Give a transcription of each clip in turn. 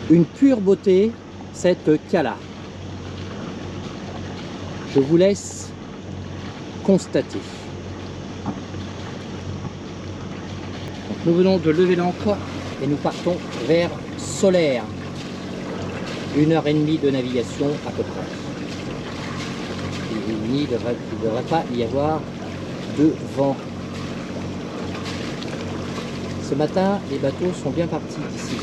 Une pure beauté, cette cala. Je vous laisse constater. Donc, nous venons de lever l'ancre et nous partons vers Solaire. 1h30 de navigation à peu près. Il ne devrait pas y avoir de vent. Ce matin, les bateaux sont bien partis d'ici.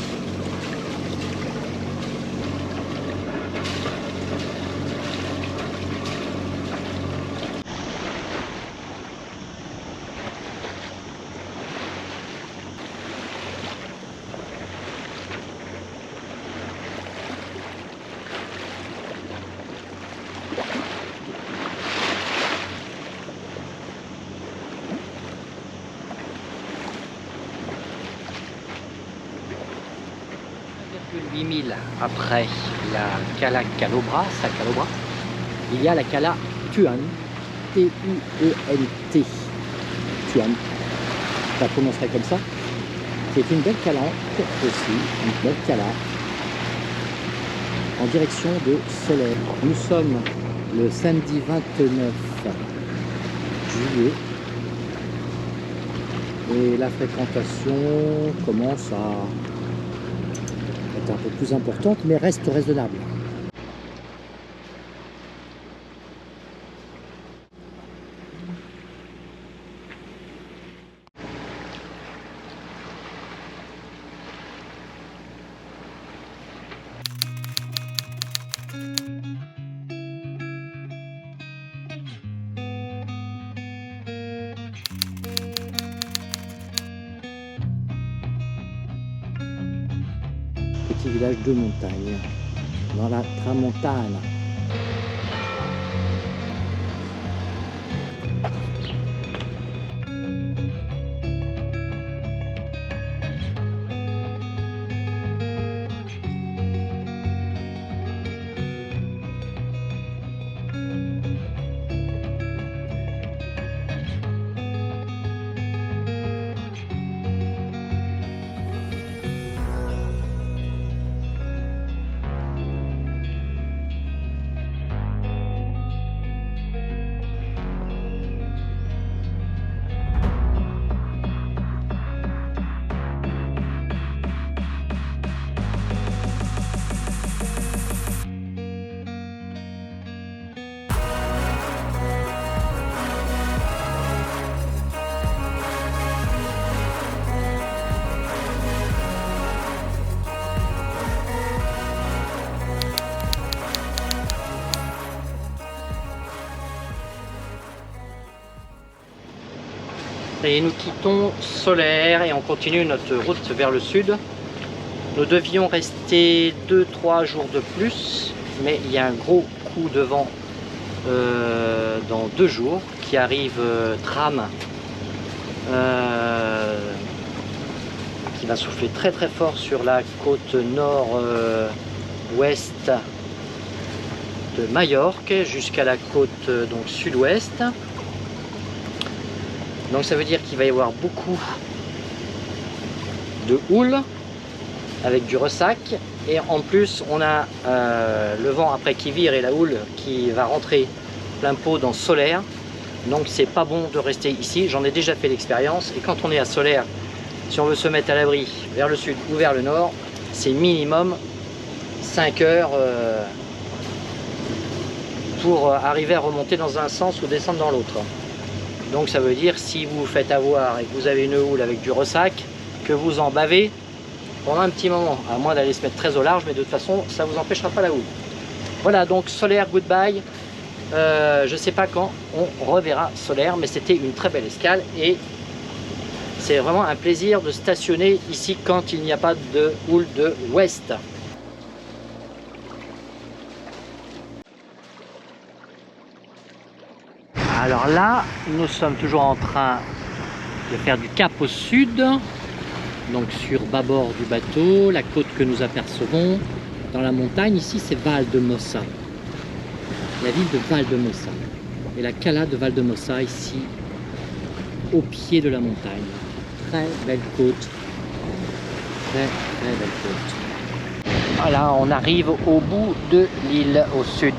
Après la cala Calobra, il y a la cala Tuan, T-U-E-N-T, Tuan, ça prononcerait comme ça. C'est une belle calanque aussi, une belle cala, en direction de Solaire. Nous sommes le samedi 29 juillet et la fréquentation commence à être un peu plus importante, mais reste raisonnable. Petit village de montagne, dans la Tramontane. Et nous quittons Solaire et on continue notre route vers le sud. Nous devions rester 2-3 jours de plus, mais il y a un gros coup de vent dans 2 jours qui arrive Tram, qui va souffler très très fort sur la côte nord-ouest de Majorque jusqu'à la côte donc sud-ouest. Donc ça veut dire qu'il va y avoir beaucoup de houle avec du ressac, et en plus on a le vent après qui vire et la houle qui va rentrer plein pot dans Solaire. Donc c'est pas bon de rester ici, j'en ai déjà fait l'expérience, et quand on est à Solaire, si on veut se mettre à l'abri vers le sud ou vers le nord, c'est minimum 5 heures pour arriver à remonter dans un sens ou descendre dans l'autre. Donc ça veut dire, si vous vous faites avoir et que vous avez une houle avec du ressac, que vous en bavez pendant un petit moment, à moins d'aller se mettre très au large, mais de toute façon ça vous empêchera pas la houle. Voilà, donc Solaire, goodbye. Je sais pas quand on reverra Solaire, mais c'était une très belle escale et c'est vraiment un plaisir de stationner ici quand il n'y a pas de houle de ouest. Alors là, nous sommes toujours en train de faire du cap au sud, donc sur bâbord du bateau, la côte que nous apercevons dans la montagne. Ici, c'est Valdemossa, la ville de Valdemossa, et la cala de Valdemossa ici, au pied de la montagne. Très belle côte, très belle côte. Voilà, on arrive au bout de l'île, au sud.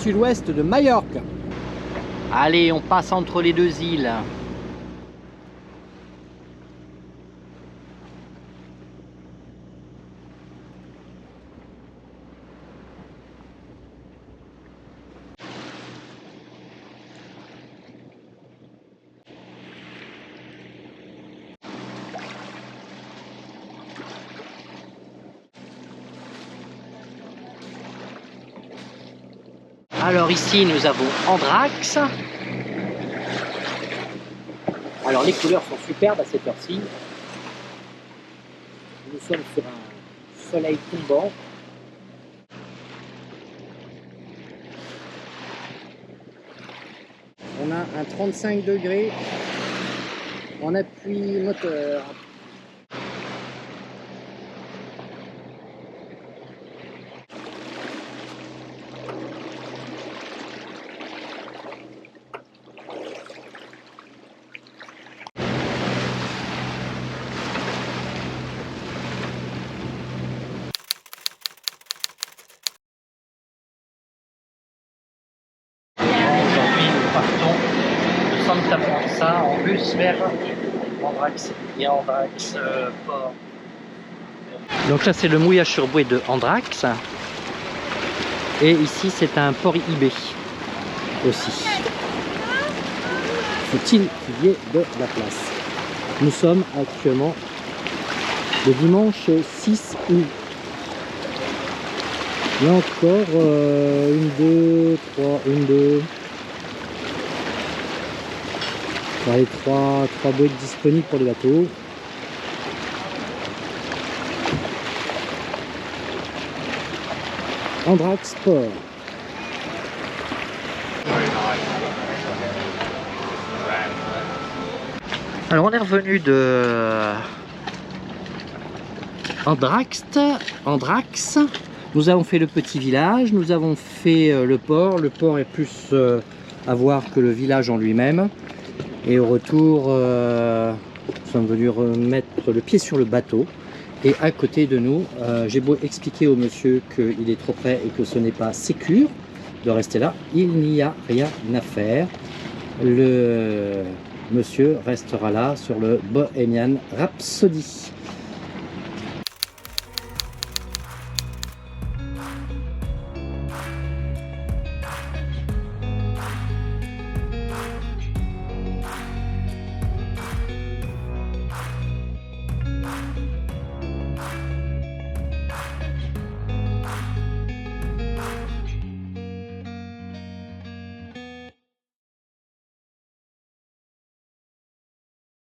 Sud-ouest de Majorque. Allez, on passe entre les deux îles. Alors ici nous avons Andrax. Alors les couleurs sont superbes à cette heure-ci. Nous sommes sur un soleil tombant. On a un 35 degrés en appui moteur. Aujourd'hui nous partons de Santa Franza en bus vers Andrax et Andrax port. Donc là c'est le mouillage sur bouée de Andrax. Et ici c'est un port IB aussi. Faut-il qu'il y ait de la place? Nous sommes actuellement le dimanche 6 août. Il y a encore une, deux, trois, une, deux. Les trois boîtes disponibles pour les bateaux. Andrax Port. Alors on est revenu de Andrax. Nous avons fait le petit village, nous avons fait le port. Le port est plus à voir que le village en lui-même. Et au retour, nous sommes venus remettre le pied sur le bateau. Et à côté de nous, j'ai beau expliquer au monsieur qu'il est trop près et que ce n'est pas sécure de rester là, il n'y a rien à faire. Le monsieur restera là sur le Bohemian Rhapsody.